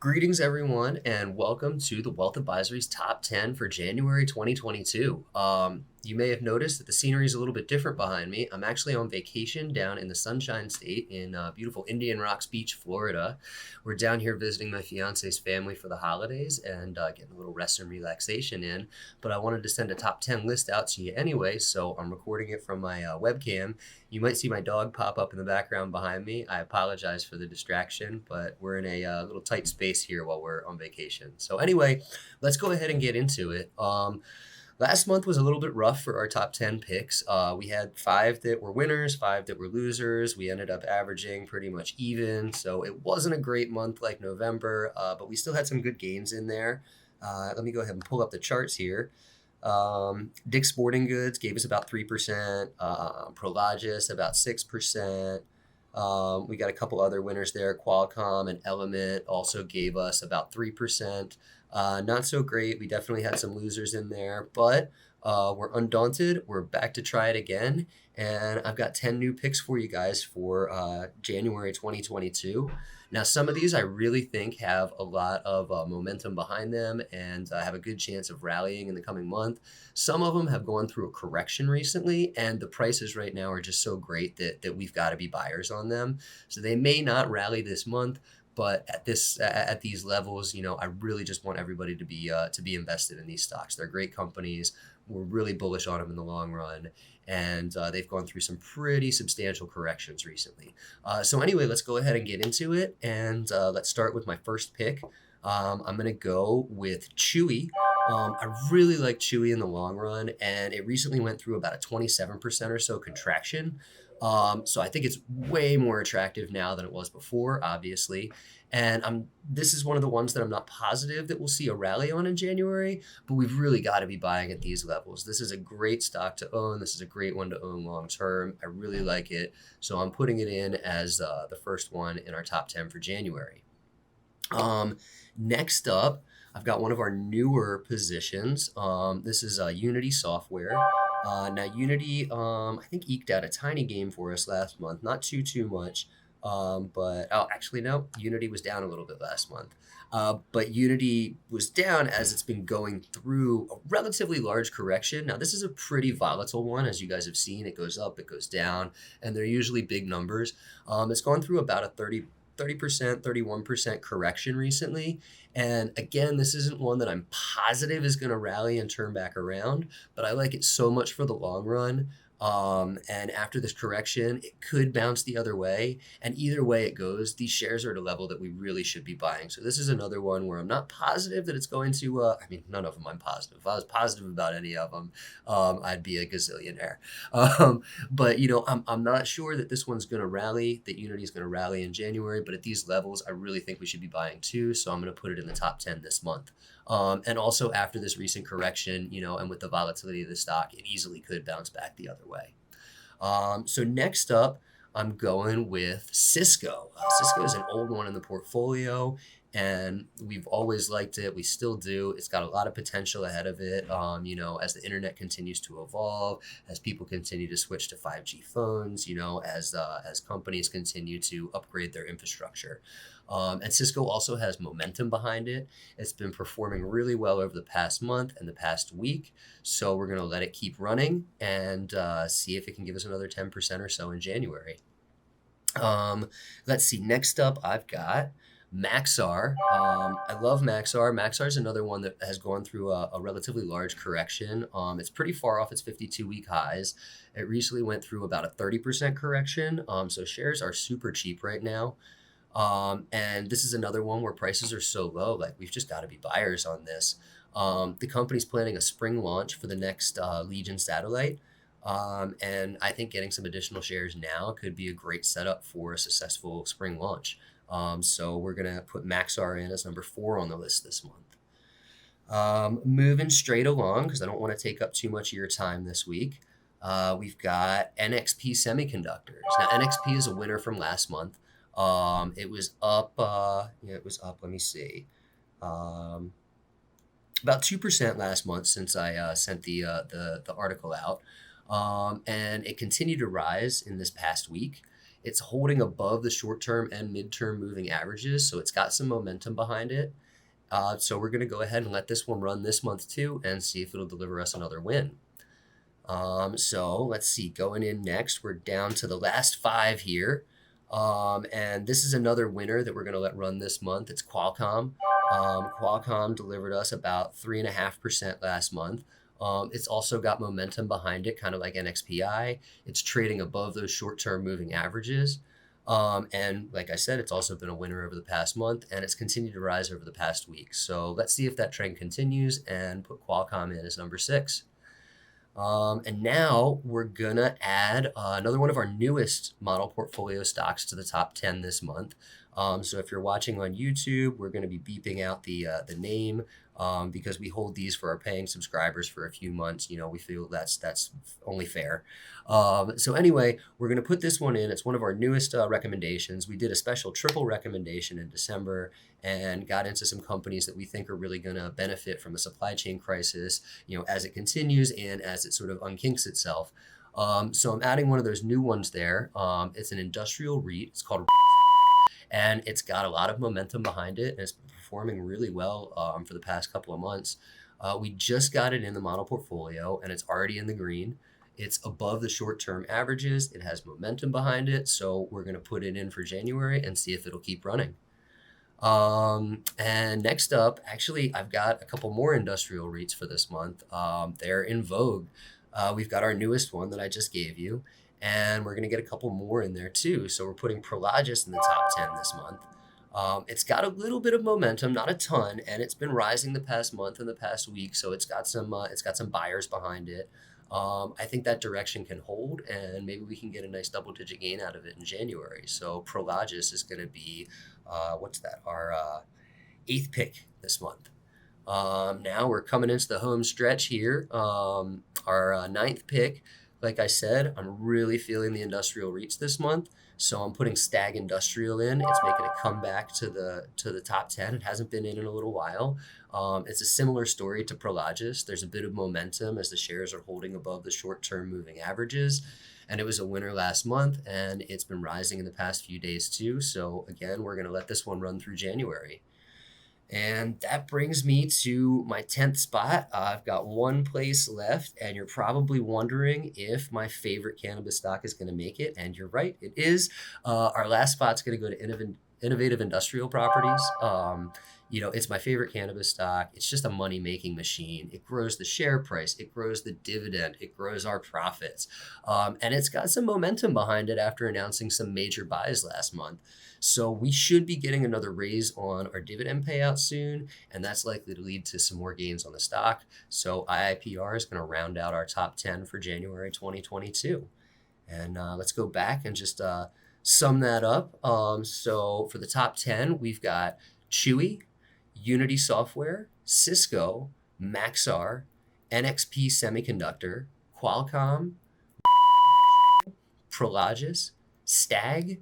Greetings, everyone, and welcome to the Wealth Advisory's Top 10 for January 2022. You may have noticed that the scenery is a little bit different behind me. I'm actually on vacation down in the Sunshine State in beautiful Indian Rocks Beach, Florida. We're down here visiting my fiance's family for the holidays and getting a little rest and relaxation in. But I wanted to send a top 10 list out to you anyway, so I'm recording it from my webcam. You might see my dog pop up in the background behind me. I apologize for the distraction, but we're in a little tight space here while we're on vacation. So anyway, let's go ahead and get into it. Last month was a little bit rough for our top 10 picks. We had five that were winners, five that were losers. We ended up averaging pretty much even. So it wasn't a great month like November, but we still had some good gains in there. Let me go ahead and pull up the charts here. Dick's Sporting Goods gave us about 3%, Prologis about 6%. We got a couple other winners there. Qualcomm and Element also gave us about 3%. Not so great. We definitely had some losers in there, but we're undaunted. We're back to try it again. And I've got 10 new picks for you guys for January 2022. Now, some of these I really think have a lot of momentum behind them and have a good chance of rallying in the coming month. Some of them have gone through a correction recently, and the prices right now are just so great that we've got to be buyers on them. So they may not rally this month, but at these levels, I really just want everybody to be invested in these stocks. They're great companies. We're really bullish on them in the long run, and they've gone through some pretty substantial corrections recently. So anyway, let's go ahead and get into it, and let's start with my first pick. I'm going to go with Chewy. I really like Chewy in the long run, and it recently went through about a 27% or so contraction. So I think it's way more attractive now than it was before, obviously. And this is one of the ones that I'm not positive that we'll see a rally on in January, but we've really got to be buying at these levels. This is a great stock to own. This is a great one to own long term. I really like it. So I'm putting it in as the first one in our top 10 for January. Next up, I've got one of our newer positions. This is Unity Software. Now Unity, I think eked out a tiny gain for us last month, not too much. But actually no, Unity was down a little bit last month. But Unity was down as it's been going through a relatively large correction. Now this is a pretty volatile one, as you guys have seen. It goes up, it goes down, and they're usually big numbers. It's gone through about a 30%, 31% correction recently. And again, this isn't one that I'm positive is going to rally and turn back around, but I like it so much for the long run. And after this correction, it could bounce the other way. And either way it goes, these shares are at a level that we really should be buying. So this is another one where I'm not positive that it's going to, none of them I'm positive. If I was positive about any of them, I'd be a gazillionaire. But, I'm not sure that this one's going to rally, that Unity is going to rally in January. But at these levels, I really think we should be buying too. So I'm going to put it in the top 10 this month. And also after this recent correction, and with the volatility of the stock, it easily could bounce back the other way. So next up, I'm going with Cisco. Cisco is an old one in the portfolio, and we've always liked it. We still do. It's got a lot of potential ahead of it. As the internet continues to evolve, as people continue to switch to 5G phones, as companies continue to upgrade their infrastructure. And Cisco also has momentum behind it. It's been performing really well over the past month and the past week. So we're going to let it keep running and see if it can give us another 10% or so in January. Let's see. Next up, I've got Maxar. I love Maxar. Maxar is another one that has gone through a relatively large correction. It's pretty far off its 52-week highs. It recently went through about a 30% correction. So shares are super cheap right now. And this is another one where prices are so low, like we've just got to be buyers on this. The company's planning a spring launch for the next Legion satellite. And I think getting some additional shares now could be a great setup for a successful spring launch. So we're going to put Maxar in as number 4 on the list this month. Moving straight along, because I don't want to take up too much of your time this week. We've got NXP Semiconductors. Now, NXP is a winner from last month. It was up, let me see, about 2% last month since I sent the article out. And it continued to rise in this past week. It's holding above the short-term and mid-term moving averages, so it's got some momentum behind it. So we're going to go ahead and let this one run this month too and see if it'll deliver us another win. So let's see, going in next, we're down to the last 5 here. And this is another winner that we're going to let run this month. It's Qualcomm. Qualcomm delivered us about 3.5% last month. It's also got momentum behind it, kind of like NXPI. It's trading above those short-term moving averages. And like I said, it's also been a winner over the past month, and it's continued to rise over the past week. So let's see if that trend continues and put Qualcomm in as number 6. And now we're gonna add another one of our newest model portfolio stocks to the top 10 this month. So if you're watching on YouTube, we're gonna be beeping out the name because we hold these for our paying subscribers for a few months. You know, we feel that's only fair. So anyway, we're gonna put this one in. It's one of our newest recommendations. We did a special triple recommendation in December and got into some companies that we think are really going to benefit from the supply chain crisis, you know, as it continues and as it sort of unkinks itself. So I'm adding one of those new ones there. It's an industrial REIT. It's called, and it's got a lot of momentum behind it, and it's been performing really well for the past couple of months. We just got it in the model portfolio, and it's already in the green. It's above the short-term averages. It has momentum behind it, so we're going to put it in for January and see if it'll keep running. And next up, actually, I've got a couple more industrial REITs for this month. They're in vogue. We've got our newest one that I just gave you, and we're going to get a couple more in there too. So we're putting Prologis in the top 10 this month. It's got a little bit of momentum, not a ton, and it's been rising the past month and the past week. So it's got some buyers behind it. I think that direction can hold, and maybe we can get a nice double-digit gain out of it in January. So Prologis is going to be, our 8th pick this month. Now we're coming into the home stretch here. Our 9th pick, like I said, I'm really feeling the industrial REITs this month. So I'm putting Stag Industrial in. It's making a comeback to the top 10. It hasn't been in a little while. It's a similar story to Prologis. There's a bit of momentum as the shares are holding above the short-term moving averages. And it was a winner last month, and it's been rising in the past few days too. So again, we're going to let this one run through January. And that brings me to my 10th spot. I've got one place left, and you're probably wondering if my favorite cannabis stock is going to make it. And you're right, it is. Our last spot's going to go to Innovative Industrial Properties. You know, it's my favorite cannabis stock. It's just a money-making machine. It grows the share price. It grows the dividend. It grows our profits. And it's got some momentum behind it after announcing some major buys last month. So we should be getting another raise on our dividend payout soon, and that's likely to lead to some more gains on the stock. So IIPR is going to round out our top 10 for January 2022. And let's go back and just sum that up. So for the top 10, we've got Chewy, Unity Software, Cisco, Maxar, NXP Semiconductor, Qualcomm, Prologis, Stag,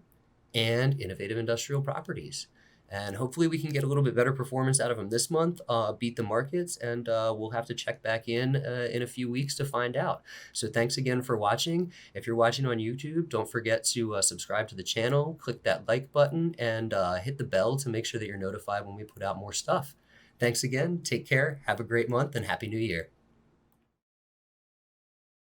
and Innovative Industrial Properties. And hopefully we can get a little bit better performance out of them this month, beat the markets, and we'll have to check back in a few weeks to find out. So thanks again for watching. If you're watching on YouTube, don't forget to subscribe to the channel, click that like button, and hit the bell to make sure that you're notified when we put out more stuff. Thanks again, take care, have a great month, and Happy New Year.